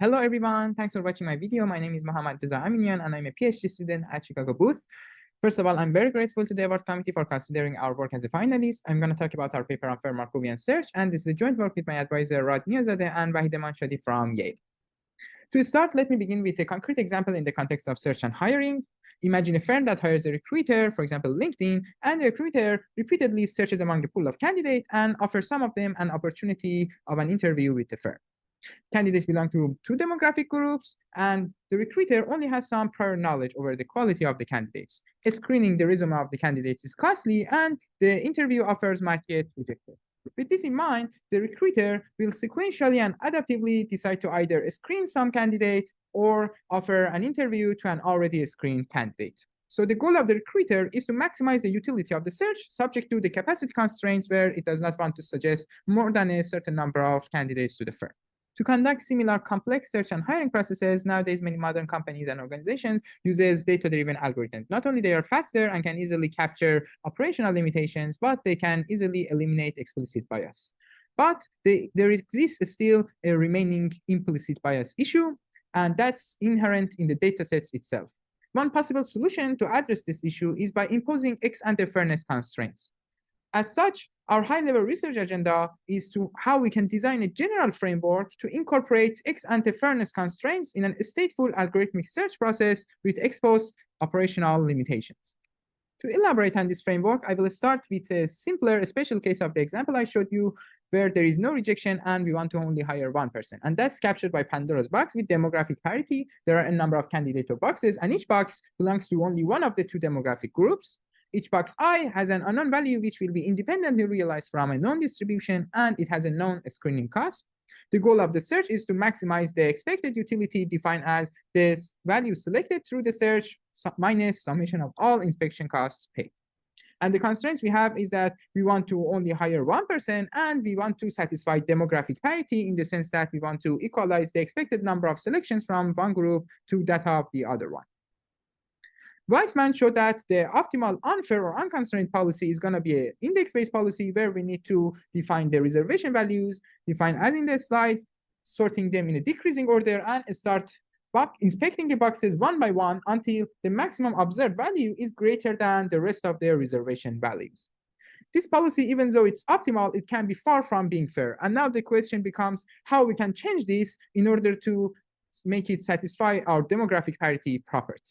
Hello, everyone. Thanks for watching my video. My name is Reza Aminian, and I'm a PhD student at Chicago Booth. First of all, I'm very grateful to the award committee for considering our work as a finalist. I'm going to talk about our paper on fair Markovian search, and this is a joint work with my advisor, Reza and Wahid Manshadi from Yale. To start, let me begin with a concrete example in the context of search and hiring. Imagine a firm that hires a recruiter, for example, LinkedIn, and the recruiter repeatedly searches among a pool of candidates and offers some of them an opportunity of an interview with the firm. Candidates belong to two demographic groups, and the recruiter only has some prior knowledge over the quality of the candidates. Screening the resume of the candidates is costly, and the interview offers might get rejected. With this in mind, the recruiter will sequentially and adaptively decide to either screen some candidate or offer an interview to an already screened candidate. So the goal of the recruiter is to maximize the utility of the search subject to the capacity constraints where it does not want to suggest more than a certain number of candidates to the firm. To conduct similar complex search and hiring processes, nowadays many modern companies and organizations uses data-driven algorithms. Not only they are faster and can easily capture operational limitations, but they can easily eliminate explicit bias. But there exists still a remaining implicit bias issue, and that's inherent in the datasets itself. One possible solution to address this issue is by imposing ex-ante fairness constraints. As such, our high-level research agenda is to how we can design a general framework to incorporate ex-ante fairness constraints in a stateful algorithmic search process with ex-post operational limitations. To elaborate on this framework, I will start with a simpler special case of the example I showed you, where there is no rejection and we want to only hire one person. And that's captured by Pandora's box with demographic parity. There are a number of candidate boxes, and each box belongs to only one of the two demographic groups. Each box I has an unknown value which will be independently realized from a known distribution, and it has a known screening cost. The goal of the search is to maximize the expected utility defined as this value selected through the search minus summation of all inspection costs paid. And the constraints we have is that we want to only hire one person, and we want to satisfy demographic parity in the sense that we want to equalize the expected number of selections from one group to that of the other one. Weissman showed that the optimal unfair or unconstrained policy is going to be an index-based policy where we need to define the reservation values, define as in the slides, sorting them in a decreasing order, and start inspecting the boxes one by one until the maximum observed value is greater than the rest of their reservation values. This policy, even though it's optimal, it can be far from being fair. And now the question becomes how we can change this in order to make it satisfy our demographic parity property.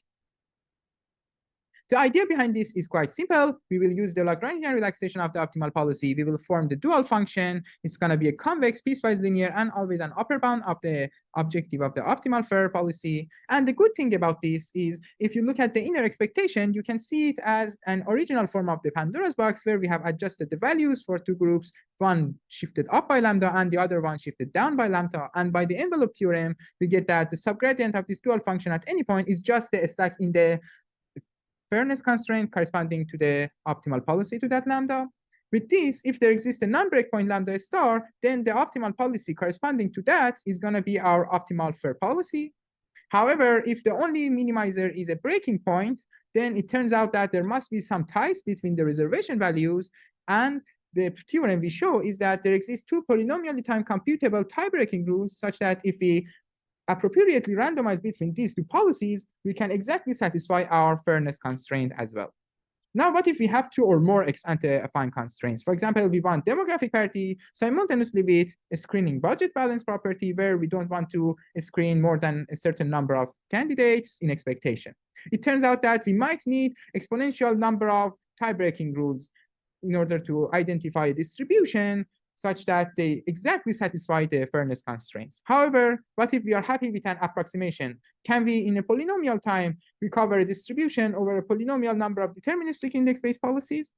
The idea behind this is quite simple. We will use the Lagrangian relaxation of the optimal policy. We will form the dual function. It's going to be a convex, piecewise linear, and always an upper bound of the objective of the optimal fair policy. And the good thing about this is if you look at the inner expectation, you can see it as an original form of the Pandora's box where we have adjusted the values for two groups, one shifted up by lambda and the other one shifted down by lambda. And by the envelope theorem, we get that the subgradient of this dual function at any point is just the slack in the fairness constraint corresponding to the optimal policy to that lambda. With this, if there exists a non-breakpoint lambda star, then the optimal policy corresponding to that is going to be our optimal fair policy. However, if the only minimizer is a breaking point, then it turns out that there must be some ties between the reservation values, and the theorem we show is that there exist two polynomially time computable tie-breaking rules such that if we appropriately randomized between these two policies, we can exactly satisfy our fairness constraint as well. Now, what if we have two or more ex-ante affine constraints? For example, we want demographic parity simultaneously with a screening budget balance property where we don't want to screen more than a certain number of candidates in expectation. It turns out that we might need exponential number of tie-breaking rules in order to identify a distribution such that they exactly satisfy the fairness constraints. However, what if we are happy with an approximation? Can we, in a polynomial time, recover a distribution over a polynomial number of deterministic index-based policies?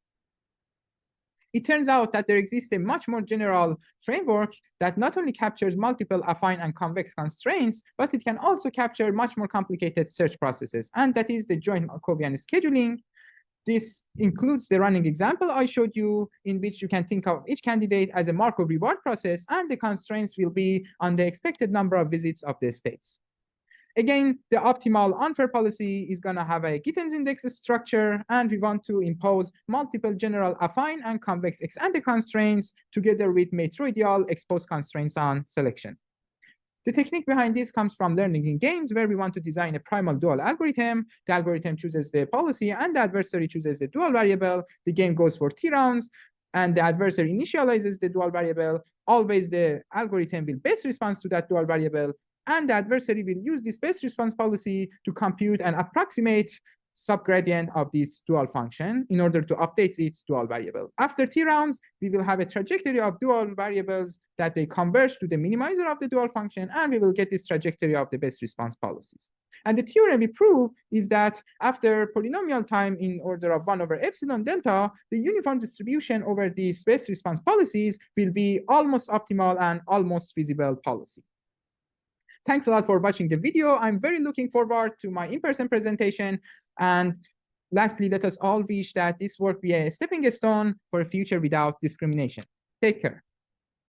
It turns out that there exists a much more general framework that not only captures multiple affine and convex constraints, but it can also capture much more complicated search processes, and that is the joint Markovian scheduling. This includes the running example I showed you, in which you can think of each candidate as a Markov reward process, and the constraints will be on the expected number of visits of the states. Again, the optimal unfair policy is going to have a Gittens index structure, and we want to impose multiple general affine and convex ex-ante constraints together with matroidial ex-post constraints on selection. The technique behind this comes from learning in games where we want to design a primal-dual algorithm. The algorithm chooses the policy and the adversary chooses the dual variable. The game goes for 3 rounds and the adversary initializes the dual variable. Always the algorithm will best response to that dual variable, and the adversary will use this best response policy to compute and approximate subgradient of this dual function in order to update its dual variable. After 3 rounds, we will have a trajectory of dual variables that they converge to the minimizer of the dual function, and we will get this trajectory of the best response policies. And the theorem we prove is that after polynomial time in order of 1/epsilon delta, the uniform distribution over these best response policies will be almost optimal and almost feasible policy. Thanks a lot for watching the video. I'm very looking forward to my in-person presentation. And lastly, let us all wish that this work be a stepping stone for a future without discrimination. Take care.